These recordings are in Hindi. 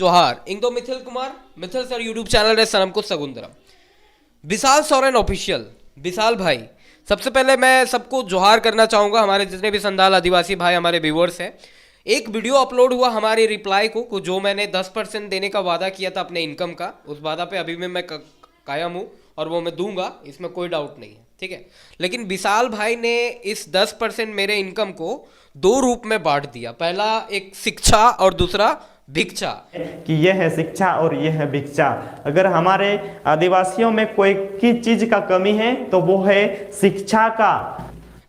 जोहार इंग दो Mithil Kumar Mithil sir YouTube channel रे सनम को सगुंदरम विशाल सोरेन ऑफिशियल। विशाल भाई, सबसे पहले मैं सबको जोहार करना चाहूँगा, हमारे जितने भी संथाल आदिवासी भाई हमारे व्यूअर्स हैं। एक वीडियो अपलोड हुआ हमारे रिप्लाई को जो मैंने 10% देने का वादा किया था अपने इनकम का, उस वादा पे अभी भी मैं कायम हूँ और वो मैं दूंगा, इसमें कोई डाउट नहीं है, ठीक है। लेकिन विशाल भाई ने इस 10% मेरे इनकम को दो रूप में बांट दिया। पहला एक शिक्षा और दूसरा भिक्षा, कि यह है शिक्षा और यह है भिक्षा। अगर हमारे आदिवासियों में कोई की चीज का कमी है तो वो है शिक्षा का।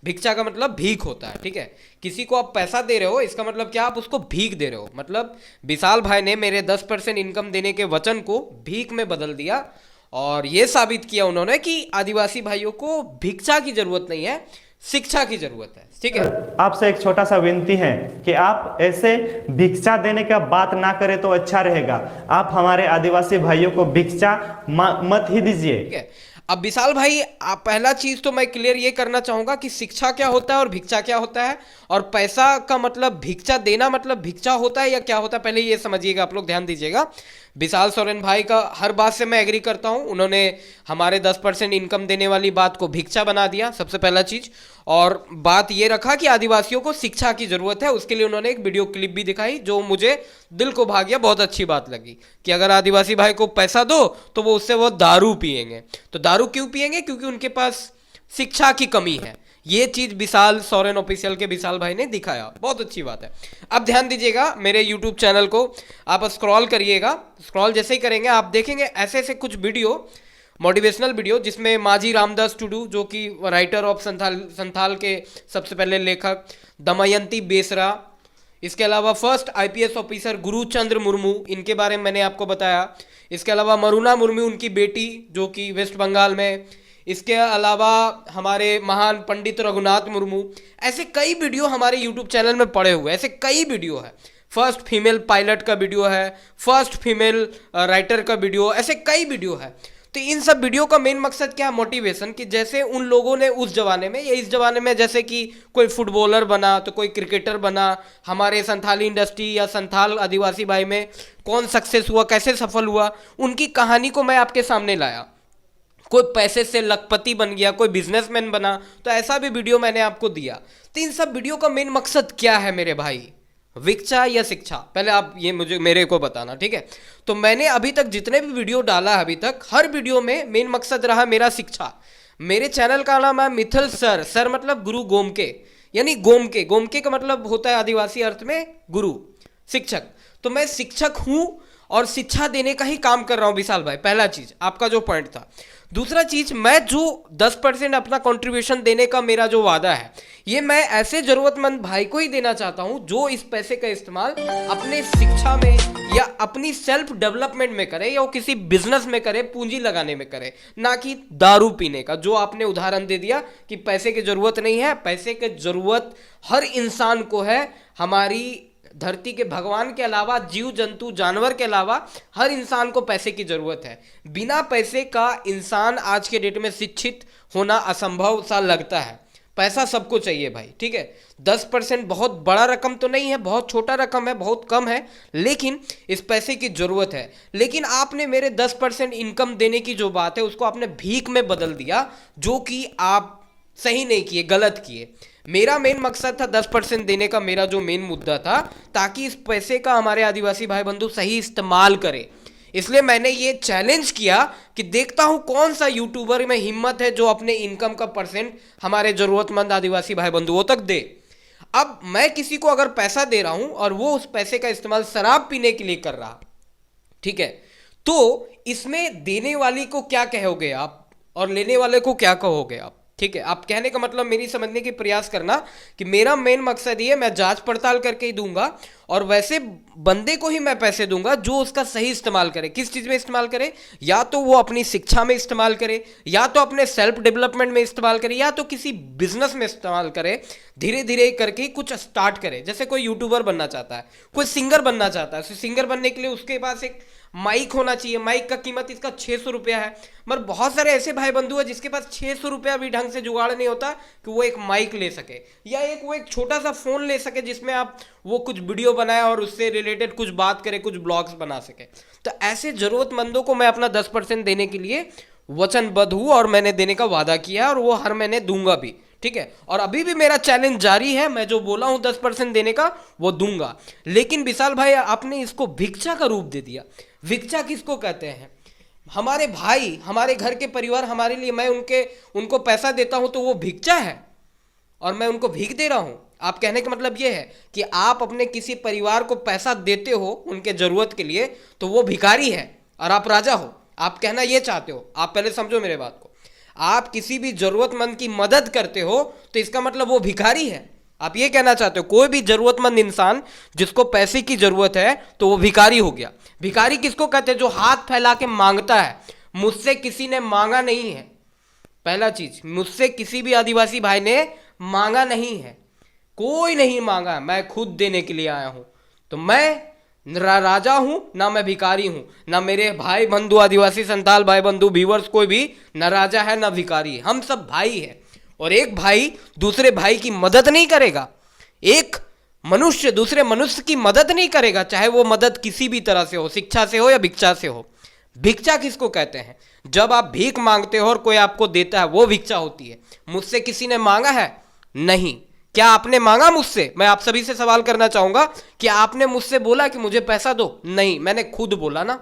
भिक्षा का मतलब भीख होता है, ठीक है। किसी को आप पैसा दे रहे हो, इसका मतलब क्या, आप उसको भीख दे रहे हो। मतलब विशाल भाई ने मेरे 10% इनकम देने के वचन को भीख में बदल दिया और ये साबित किया उन्होंने कि आदिवासी भाइयों को भिक्षा की जरूरत नहीं है, शिक्षा की जरूरत है, ठीक है। आपसे एक छोटा सा विनती है कि आप ऐसे भिक्षा देने का बात ना करें तो अच्छा रहेगा। आप हमारे आदिवासी भाइयों को भिक्षा मत ही दीजिए, ठीक है। अब विशाल भाई, आप पहला चीज तो मैं क्लियर ये करना चाहूंगा कि शिक्षा क्या होता है और भिक्षा क्या होता है, और पैसा का मतलब भिक्षा देना मतलब भिक्षा होता है या क्या होता है, पहले ये समझिएगा, आप लोग ध्यान दीजिएगा। विशाल सोरेन भाई का हर बात से मैं एग्री करता हूं, उन्होंने हमारे 10% इनकम देने वाली बात को भिक्षा बना दिया, सबसे पहला चीज। और बात ये रखा कि आदिवासियों को शिक्षा की जरूरत है, उसके लिए उन्होंने एक वीडियो क्लिप भी दिखाई जो मुझे दिल को भा गया, बहुत अच्छी बात लगी कि अगर आदिवासी भाई को पैसा दो तो वो उससे वो दारू पिएंगे। तो दारू क्यों पिएंगे? क्योंकि उनके पास शिक्षा की कमी है। ये चीज विशाल सोरेन ऑफिशियल के विशाल भाई ने दिखाया, बहुत अच्छी बात है। अब ध्यान दीजिएगा, मेरे यूट्यूब चैनल को आप स्क्रॉल करिएगा, स्क्रॉल जैसे ही करेंगे आप देखेंगे ऐसे ऐसे कुछ वीडियो, मोटिवेशनल वीडियो, जिसमें माझी रामदास टुडू जो कि राइटर ऑफ संथाल के सबसे पहले लेखक, दमयंती बेसरा, इसके अलावा फर्स्ट आईपीएस ऑफिसर गुरुचंद्र मुर्मू, इनके बारे में मैंने आपको बताया। इसके अलावा मरुना मुर्मू उनकी बेटी जो कि वेस्ट बंगाल में, इसके अलावा हमारे महान पंडित रघुनाथ मुर्मू, ऐसे कई वीडियो हमारे यूट्यूब चैनल में पड़े हुए, ऐसे कई वीडियो है। फर्स्ट फीमेल पायलट का वीडियो है, फर्स्ट फीमेल राइटर का वीडियो, ऐसे कई वीडियो है। तो इन सब वीडियो का मेन मकसद क्या है? मोटिवेशन, कि जैसे उन लोगों ने उस जमाने में या इस जमाने में, जैसे कि कोई फुटबॉलर बना तो कोई क्रिकेटर बना, हमारे संथाली इंडस्ट्री या संथाल आदिवासी भाई में कौन सक्सेस हुआ, कैसे सफल हुआ, उनकी कहानी को मैं आपके सामने लाया। कोई पैसे से लखपति बन गया, कोई बिजनेसमैन बना, तो ऐसा भी वीडियो मैंने आपको दिया। तो इन सब वीडियो का मेन मकसद क्या है मेरे भाई? भिक्षा या शिक्षा? पहले आप ये मुझे मेरे को बताना, ठीक है। तो मैंने अभी तक जितने भी वीडियो डाला है अभी तक, हर वीडियो में मेन मकसद रहा मेरा शिक्षा। मेरे चैनल का नाम है मिथिल सर, सर मतलब गुरु गोमके, यानी गोमके, गोमके का मतलब होता है आदिवासी अर्थ में गुरु, शिक्षक। तो मैं शिक्षक हूं और शिक्षा देने का ही काम कर रहा हूं विशाल भाई, पहला चीज आपका जो पॉइंट था। दूसरा चीज, मैं जो 10% अपना कंट्रीब्यूशन देने का मेरा जो वादा है, ये मैं ऐसे जरूरतमंद भाई को ही देना चाहता हूं जो इस पैसे का इस्तेमाल अपने शिक्षा में या अपनी सेल्फ डेवलपमेंट में करे, या वो किसी बिजनेस में करे, पूंजी लगाने में करे, ना कि दारू पीने का। जो आपने उदाहरण दे दिया कि पैसे की जरूरत नहीं है, पैसे की जरूरत हर इंसान को है। हमारी धरती के भगवान के अलावा, जीव जंतु जानवर के अलावा हर इंसान को पैसे की जरूरत है। बिना पैसे का इंसान आज के डेट में शिक्षित होना असंभव सा लगता है। पैसा सबको चाहिए भाई, ठीक है। 10% बहुत बड़ा रकम तो नहीं है, बहुत छोटा रकम है, बहुत कम है, लेकिन इस पैसे की जरूरत है। लेकिन आपने मेरे 10% इनकम देने की जो बात है उसको आपने भीख में बदल दिया, जो कि आप सही नहीं किए, गलत किए। मेरा मेन मकसद था 10% देने का, मेरा जो मेन मुद्दा था, ताकि इस पैसे का हमारे आदिवासी भाई बंधु सही इस्तेमाल करें। इसलिए मैंने ये चैलेंज किया कि देखता हूं कौन सा यूट्यूबर में हिम्मत है जो अपने इनकम का परसेंट हमारे जरूरतमंद आदिवासी भाई बंधुओं तक दे। अब मैं किसी को अगर पैसा दे रहा हूं और वो उस पैसे का इस्तेमाल शराब पीने के लिए कर रहा, ठीक है, तो इसमें देने वाली को क्या कहोगे आप और लेने वाले को क्या कहोगे आप? ठीक है, आप कहने का मतलब मेरी समझने की प्रयास करना कि मेरा मेन मकसद ये, मैं जांच पड़ताल करके ही दूंगा और वैसे बंदे को ही मैं पैसे दूंगा जो उसका सही इस्तेमाल करे। किस चीज में इस्तेमाल करे? या तो वो अपनी शिक्षा में इस्तेमाल करे, या तो अपने सेल्फ डेवलपमेंट में इस्तेमाल करे, या तो किसी बिजनेस में इस्तेमाल करे। धीरे धीरे करके कुछ स्टार्ट करे। जैसे कोई यूट्यूबर बनना चाहता है, कोई सिंगर बनना चाहता है, सिंगर बनने के लिए उसके पास एक माइक होना चाहिए। माइक का कीमत इसका 600 रुपया है, मगर बहुत सारे ऐसे भाई बंधु हैं जिसके पास 600 रुपया भी ढंग से जुगाड़ नहीं होता कि वो एक माइक ले सके, या वो एक छोटा सा फोन ले सके जिसमें आप वो कुछ वीडियो बनाए और उससे रिलेटेड कुछ बात करे, कुछ ब्लॉग्स बना सके। तो ऐसे जरूरतमंदों को मैं अपना 10% देने के लिए वचनबद्ध हूं और मैंने देने का वादा किया है और वो हर महीने दूंगा भी, ठीक है। और अभी भी मेरा चैलेंज जारी है, मैं जो बोला हूं 10% देने का वो दूंगा। लेकिन विशाल भाई आपने इसको भिक्षा का रूप दे दिया। भिक्षा किसको कहते हैं? हमारे भाई, हमारे घर के परिवार हमारे लिए, मैं उनको पैसा देता हूं तो वो भिक्षा है और मैं उनको भीख दे रहा हूं। आप कहने का मतलब ये है कि आप अपने किसी परिवार को पैसा देते हो उनके जरूरत के लिए तो वो भिखारी है और आप राजा हो। आप कहना ये चाहते हो? आप पहले समझो मेरे बात को। आप किसी भी जरूरतमंद की मदद करते हो तो इसका मतलब वो भिखारी है। आप ये कहना चाहते हो कोई भी जरूरतमंद इंसान जिसको पैसे की जरूरत है तो वो भिखारी हो गया। भिखारी किसको कहते हैं? जो हाथ फैला के मांगता है। मुझसे किसी ने मांगा नहीं है, पहला चीज, मुझसे किसी भी आदिवासी भाई ने मांगा नहीं है, कोई नहीं मांगा, मैं खुद देने के लिए आया हूं। तो मैं राजा हूं ना मैं भिखारी हूं, ना मेरे भाई बंधु आदिवासी संताल भाई बंधु व्यूअर्स कोई भी ना राजा है ना भिखारी है, हम सब भाई है। और एक भाई दूसरे भाई की मदद नहीं करेगा, एक मनुष्य दूसरे मनुष्य की मदद नहीं करेगा, चाहे वो मदद किसी भी तरह से हो, शिक्षा से हो या भिक्षा से हो। भिक्षा किसको कहते हैं? जब आप भीख मांगते हो और कोई आपको देता है वो भिक्षा होती है। मुझसे किसी ने मांगा है? नहीं। क्या आपने मांगा मुझसे? मैं आप सभी से सवाल करना चाहूंगा कि आपने मुझसे बोला कि मुझे पैसा दो? नहीं, मैंने खुद बोला ना,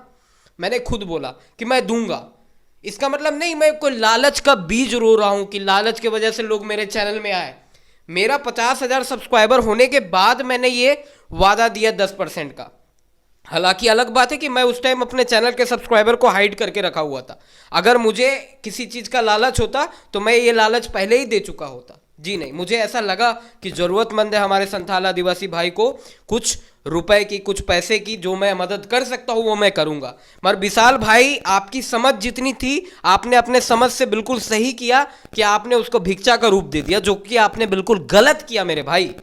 मैंने खुद बोला कि मैं दूंगा। इसका मतलब नहीं मैं कोई लालच का बीज रो रहा हूं कि लालच की वजह से लोग मेरे चैनल में आए। मेरा 50,000 सब्सक्राइबर होने के बाद मैंने ये वादा दिया 10% का। हालांकि अलग बात है कि मैं उस टाइम अपने चैनल के सब्सक्राइबर को हाइड करके रखा हुआ था। अगर मुझे किसी चीज का लालच होता तो मैं ये लालच पहले ही दे चुका होता। जी नहीं, मुझे ऐसा लगा कि जरूरतमंद है हमारे संथाल आदिवासी भाई को कुछ रुपए की, कुछ पैसे की, जो मैं मदद कर सकता हूं वो मैं करूंगा। मगर विशाल भाई आपकी समझ जितनी थी, आपने अपने समझ से बिल्कुल सही किया कि आपने उसको भिक्षा का रूप दे दिया, जो कि आपने बिल्कुल गलत किया मेरे भाई।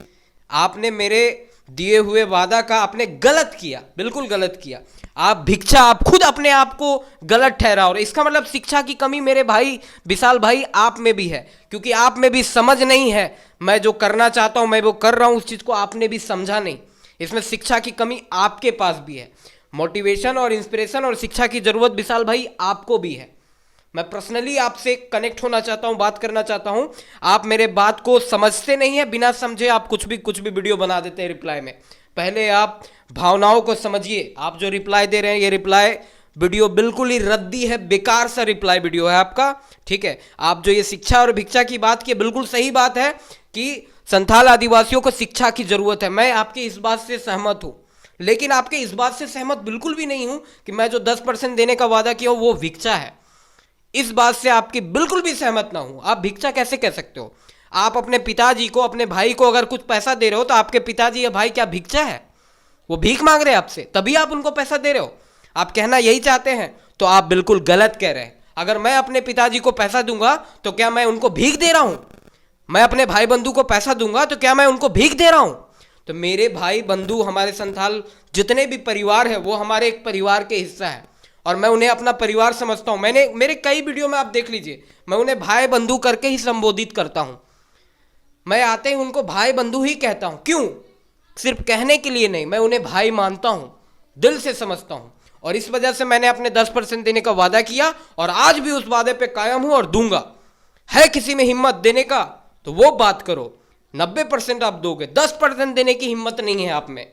आपने मेरे दिए हुए वादा का आपने गलत किया, बिल्कुल गलत किया। आप भिक्षा, आप खुद अपने आप को गलत ठहरा। और इसका मतलब शिक्षा की कमी मेरे भाई विशाल भाई आप में भी है, क्योंकि आप में भी समझ नहीं है। मैं जो करना चाहता हूं मैं वो कर रहा हूं, उस चीज को आपने भी समझा नहीं। इसमें शिक्षा की कमी आपके पास भी है। मोटिवेशन और इंस्पिरेशन और शिक्षा की जरूरत विशाल भाई आपको भी है। मैं पर्सनली आपसे कनेक्ट होना चाहता हूं, बात करना चाहता हूं। आप मेरे बात को समझते नहीं है, बिना समझे आप कुछ भी वीडियो बना देते हैं रिप्लाई में। पहले आप भावनाओं को समझिए। आप जो रिप्लाई दे रहे हैं ये रिप्लाई वीडियो बिल्कुल ही रद्दी है, बेकार सा रिप्लाई वीडियो है आपका, ठीक है। आप जो ये शिक्षा और भिक्षा की बात की, बिल्कुल सही बात है कि संथाल आदिवासियों को शिक्षा की जरूरत है। मैं आपकी इस बात से सहमत हूं, लेकिन आपके इस बात से सहमत बिल्कुल भी नहीं हूं कि मैं जो 10% देने का वादा किया हूं वो भिक्षा है। इस बात से आपकी बिल्कुल भी सहमत ना हूं। आप भिक्षा कैसे कह सकते हो? आप अपने पिताजी को, अपने भाई को अगर कुछ पैसा दे रहे हो तो आपके पिताजी या भाई क्या भिक्षा है? वो भीख मांग रहे हैं आपसे, तभी आप उनको पैसा दे रहे हो। आप कहना यही चाहते हैं तो आप बिल्कुल गलत कह रहे हैं। अगर मैं अपने पिताजी को पैसा दूंगा तो क्या मैं उनको भीख दे रहा हूं? मैं अपने भाई बंधु को पैसा दूंगा तो क्या मैं उनको भीख दे रहा हूं? तो मेरे भाई बंधु, हमारे संथाल जितने भी परिवार है वो हमारे एक परिवार के हिस्सा है और मैं उन्हें अपना परिवार समझता हूं। मैंने मेरे कई वीडियो में आप देख लीजिए, मैं उन्हें भाई बंधु करके ही संबोधित करता हूं। मैं आते ही उनको भाई बंधु ही कहता हूं। क्यों? सिर्फ कहने के लिए नहीं, मैं उन्हें भाई मानता हूं, दिल से समझता हूं। और इस वजह से मैंने अपने 10% देने का वादा किया और आज भी उस वादे पे कायम हूं और दूंगा। है किसी में हिम्मत देने का तो वो बात करो। 90% आप दोगे, 10% देने की हिम्मत नहीं है आप में।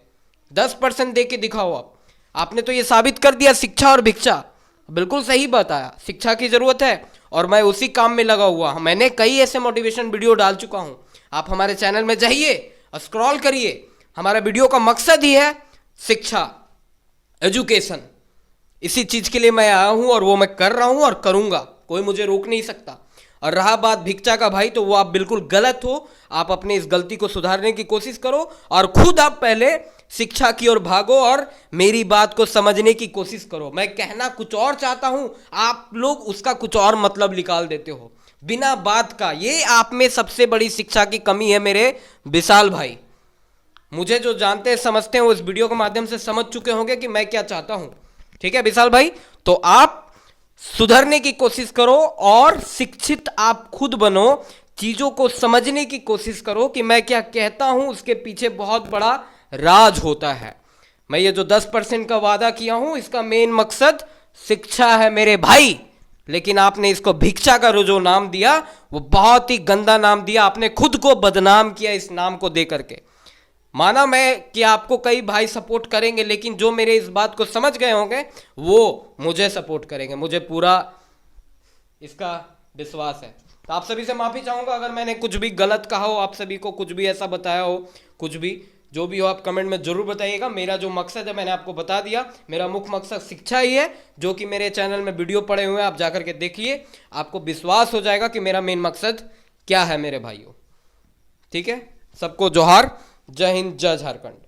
10% दे के दिखाओ आप। आपने तो ये साबित कर दिया शिक्षा और भिक्षा। बिल्कुल सही बताया, शिक्षा की जरूरत है और मैं उसी काम में लगा हुआ हूं। मैंने कई ऐसे मोटिवेशन वीडियो डाल चुका हूं। आप हमारे चैनल में जाइए, स्क्रॉल करिए। हमारा वीडियो का मकसद ही है शिक्षा, एजुकेशन। इसी चीज के लिए मैं आया हूं और वो मैं कर रहा हूं और करूंगा, कोई मुझे रोक नहीं सकता। और रहा बात भिक्षा का भाई, तो वो आप बिल्कुल गलत हो। आप अपनी इस गलती को सुधारने की कोशिश करो और खुद आप पहले शिक्षा की ओर भागो और मेरी बात को समझने की कोशिश करो। मैं कहना कुछ और चाहता हूं, आप लोग उसका कुछ और मतलब निकाल देते हो बिना बात का। ये आप में सबसे बड़ी शिक्षा की कमी है मेरे विशाल भाई। मुझे जो जानते हैं समझते हैं वो इस वीडियो के माध्यम से समझ चुके होंगे कि मैं क्या चाहता हूं, ठीक है विशाल भाई। तो आप सुधरने की कोशिश करो और शिक्षित आप खुद बनो। चीजों को समझने की कोशिश करो कि मैं क्या कहता हूं, उसके पीछे बहुत बड़ा राज होता है। मैं ये जो 10% का वादा किया हूं, इसका मेन मकसद शिक्षा है मेरे भाई। लेकिन आपने इसको भिक्षा का जो नाम दिया, वो बहुत ही गंदा नाम दिया। आपने खुद को बदनाम किया इस नाम को दे करके। माना मैं कि आपको कई भाई सपोर्ट करेंगे, लेकिन जो मेरे इस बात को समझ गए होंगे वो मुझे सपोर्ट करेंगे, मुझे पूरा इसका विश्वास है। तो आप सभी से माफी चाहूंगा अगर मैंने कुछ भी गलत कहा हो, आप सभी को कुछ भी ऐसा बताया हो, कुछ भी जो भी हो आप कमेंट में जरूर बताइएगा। मेरा जो मकसद है मैंने आपको बता दिया, मेरा मुख्य मकसद शिक्षा ही है, जो कि मेरे चैनल में वीडियो पड़े हुए हैं, आप जाकर के देखिए, आपको विश्वास हो जाएगा कि मेरा मेन मकसद क्या है मेरे भाइयों। ठीक है, सबको जोहार, जय हिंद, जय झारखंड।